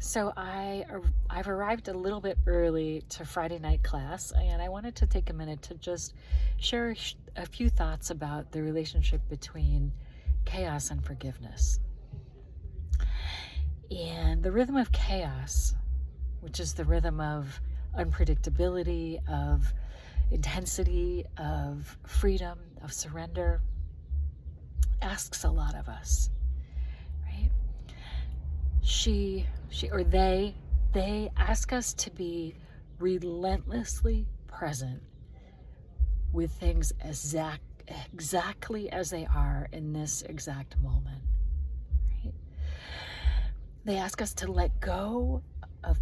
So I've arrived a little bit early to Friday night class, and I wanted to take a minute to just share a few thoughts about the relationship between chaos and forgiveness. And the rhythm of chaos, which is the rhythm of unpredictability, of intensity, of freedom, of surrender, asks a lot of us, right? They ask us to be relentlessly present with things exactly as they are in this exact moment, right? They ask us to let go of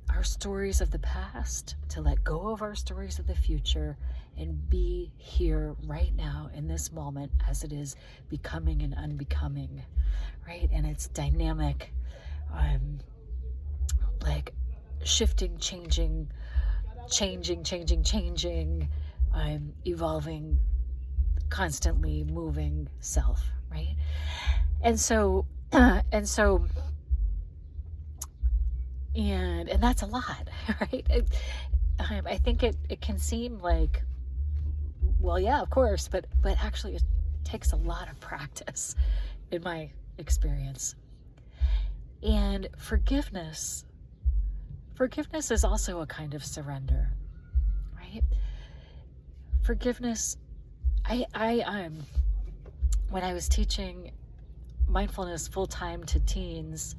our stories of the past, to let go of our stories of the future, and be here right now in this moment as it is becoming and unbecoming, right? And it's dynamic, like shifting, changing, evolving, constantly moving self, right? And so, and so, and that's a lot, right? I think it can seem like, well, yeah, of course, but actually it takes a lot of practice in my experience. And forgiveness is also a kind of surrender, right? Forgiveness, when I was teaching mindfulness full-time to teens,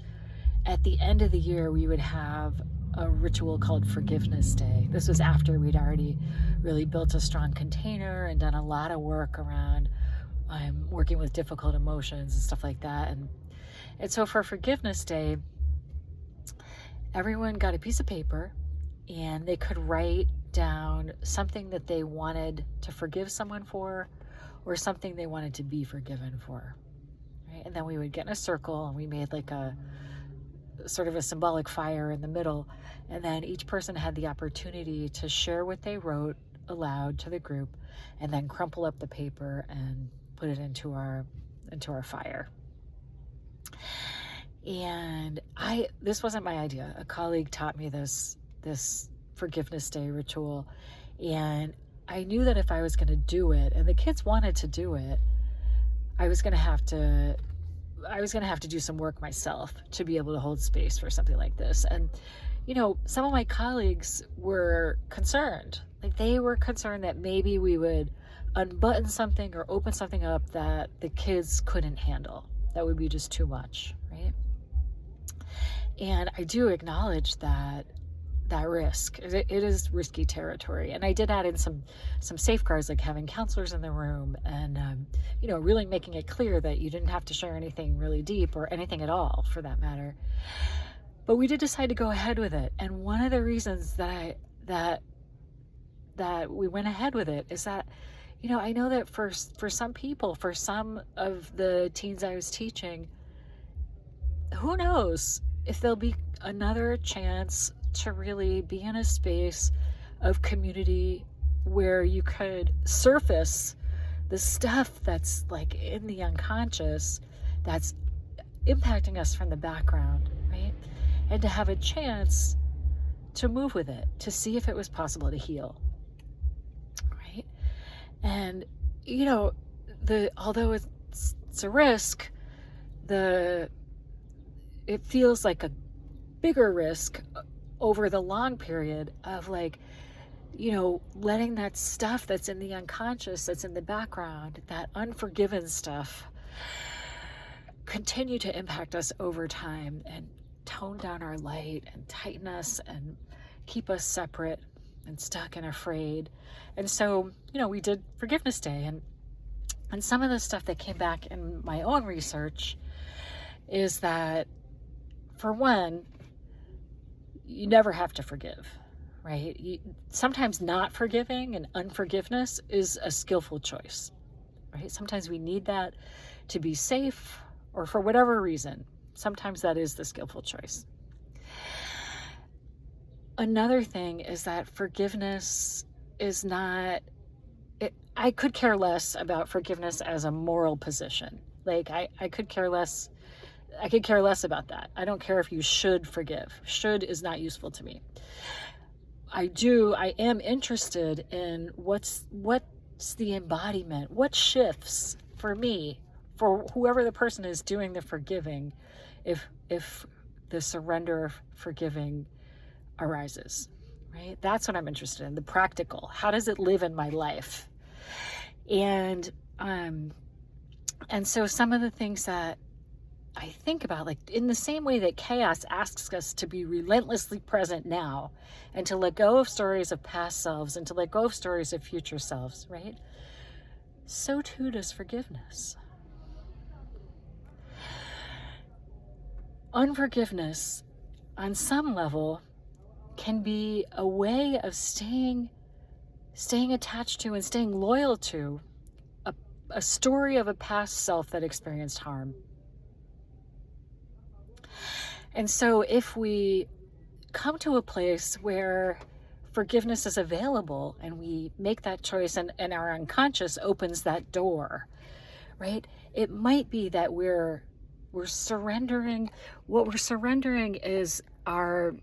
at the end of the year, we would have a ritual called Forgiveness Day. This was after we'd already really built a strong container and done a lot of work around working with difficult emotions and stuff like that. And so for Forgiveness Day, everyone got a piece of paper and they could write down something that they wanted to forgive someone for, or something they wanted to be forgiven for, right? And then we would get in a circle and we made like a sort of a symbolic fire in the middle, and then each person had the opportunity to share what they wrote aloud to the group, and then crumple up the paper and put it into our fire. And this wasn't my idea. A colleague taught me this Forgiveness Day ritual, and I knew that if I was going to do it, and the kids wanted to do it, I was going to have to do some work myself to be able to hold space for something like this. And, some of my colleagues were concerned. Like, they were concerned that maybe we would unbutton something or open something up that the kids couldn't handle. That would be just too much, right? And I do acknowledge that risk. It is risky territory. And I did add in some safeguards, like having counselors in the room and, really making it clear that you didn't have to share anything really deep or anything at all for that matter. But we did decide to go ahead with it. And one of the reasons that we went ahead with it is that, I know that for some people, for some of the teens I was teaching, who knows if there'll be another chance to really be in a space of community where you could surface the stuff that's like in the unconscious that's impacting us from the background, right? And to have a chance to move with it, to see if it was possible to heal, right? And although it's a risk, it feels like a bigger risk over the long period of letting that stuff that's in the unconscious, that's in the background, that unforgiven stuff, continue to impact us over time and tone down our light and tighten us and keep us separate and stuck and afraid. And so, we did Forgiveness Day, and some of the stuff that came back in my own research is that, for one, you never have to forgive, right? Sometimes not forgiving and unforgiveness is a skillful choice, right? Sometimes we need that to be safe, or for whatever reason. Sometimes that is the skillful choice. Another thing is that forgiveness is not, I could care less about forgiveness as a moral position. Like, I could care less I could care less about that. I don't care if you should forgive. Should is not useful to me. I am interested in what's the embodiment, what shifts for me, for whoever the person is doing the forgiving, if the surrender of forgiving arises, right? That's what I'm interested in, the practical. How does it live in my life? And so some of the things that I think about, like in the same way that chaos asks us to be relentlessly present now and to let go of stories of past selves and to let go of stories of future selves, right? So too does forgiveness. Unforgiveness, on some level, can be a way of staying attached to and staying loyal to a story of a past self that experienced harm. And so if we come to a place where forgiveness is available and we make that choice and our unconscious opens that door, right? It might be that we're surrendering. What we're surrendering is our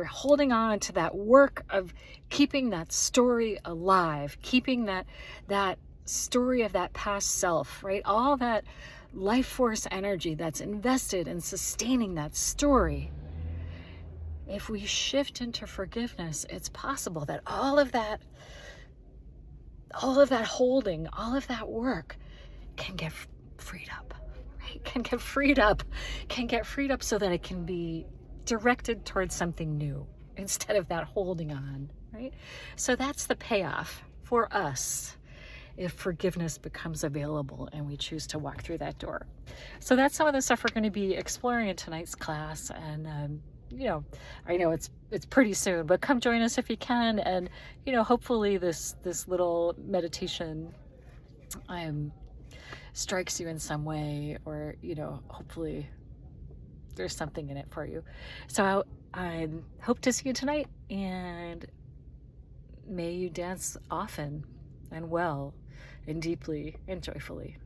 holding on to that work of keeping that story alive, keeping that story of that past self, right? All that life force energy that's invested in sustaining that story. If we shift into forgiveness, it's possible that all of that holding, all of that work can get freed up, right? Can get freed up so that it can be directed towards something new instead of that holding on, right? So that's the payoff for us if forgiveness becomes available and we choose to walk through that door. So that's some of the stuff we're going to be exploring in tonight's class. And I know it's pretty soon, but come join us if you can. And hopefully this little meditation strikes you in some way, or hopefully there's something in it for you. So I hope to see you tonight, and may you dance often and well and deeply and joyfully.